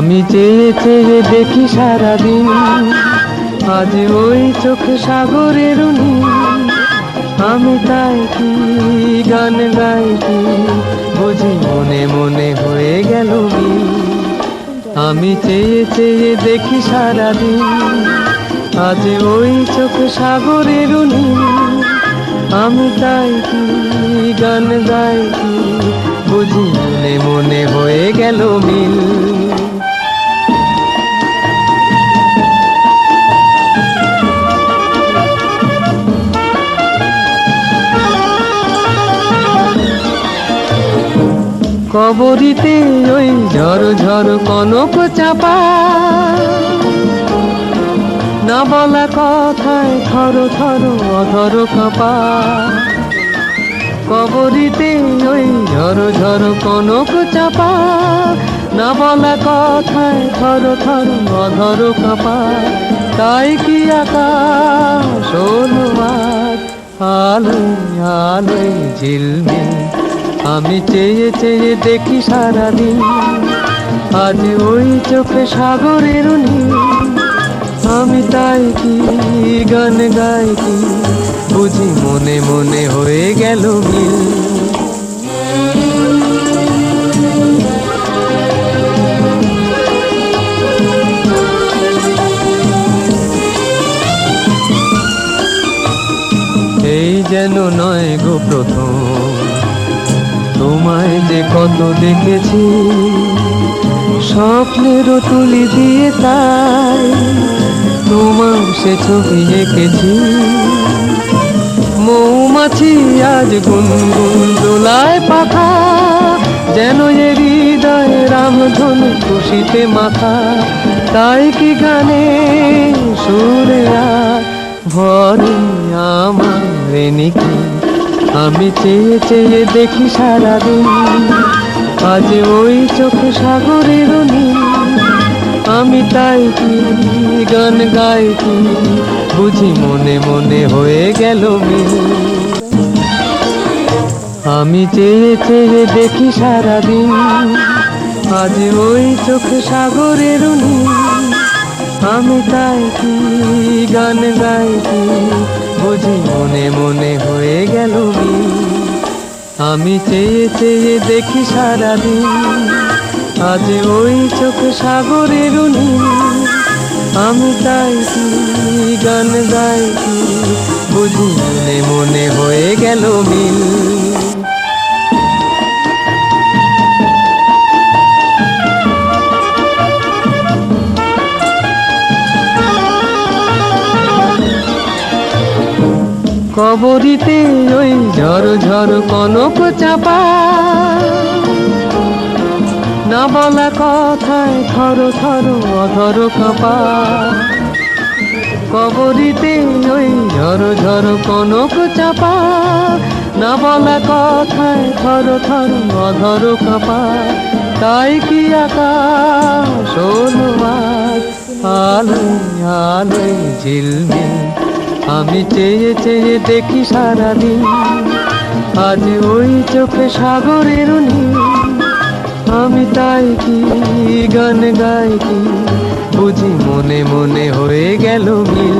আমি চেয়ে চেয়ে দেখি সারাদিন, আজ ওই চোখে সাগরের নীল। আমি তাই কি গান গাই কি বুঝি মনে মনে হয়ে গেল মিল। আমি চেয়ে চেয়ে দেখি সারাদিন, আজ ওই চোখে সাগরের নীল। আমি তাই কি গান গাই কি বুঝি মনে মনে হয়ে গেল মিল। কবরীতে ওই ঝড় ঝড় কনক চাপা, না বলা কথায় থর থর অধর কাঁপা। কবরীতে ওই ঝড় ঝড় কনক চাপা, না বলা কথায় থর থর অধর কাঁপা। তাই কি আকাশ হলো আজ আলোয় আলোয় ঝিলমিল। আমি চেয়ে চেয়ে দেখি সারাদিন, আজ ওই চোখে সাগরের নীল। আমি তাই কি গান গাই কি বুঝি মনে মনে হয়ে গেল মিল। এই যেন নয় গো প্রথম, তোমায় যে কত দেখেছি স্বপ্নেরও তুলি দিয়ে, তাই তোমার সে ছবি এঁকেছি। মৌমাছি আজ গুনগুন দোলায় পাখা, যেন এ হৃদয় রামধনু খুশিতে মাথা। তাই কি গানে সুরে আর ভরে আমার নিকি। আমি চেয়ে চেয়ে দেখি সারাদিন, আজ ওই চোখে সাগরের নীল। আমি তাই কি গান গাই কি বুঝি মনে মনে হয়ে গেল মিল। আমি চেয়ে চেয়ে দেখি সারাদিন, আজ ওই চোখে সাগরের নীল। আমি তাই কি গান গাই কি বুঝি মনে মনে হয়ে গেল মিল। আমি চেয়ে চেয়ে দেখি সারাদিন, আজ ওই চোখে সাগরের নীল। আমি তাই কি গান গাই কি বুঝি মনে মনে হয়ে গেল মিল। কবরীতে ওই ঝড় ঝড় কনক চাপা, না বলা কথায় থর থর অধর কাঁপা। কবরীতে ওই ঝড় ঝড় কনক চাপা, না বলা কথায় থর থর অধর কাঁপা। তাই কি আকাশ হলো আজ আলোয় আলোয় ঝিলমিল। আমি চেয়ে চেয়ে দেখি সারাদিন, আজ ওই চোখে সাগরের নীল। আমি তাই কি গান গাই কি বুঝি মনে মনে হয়ে গেল মিল।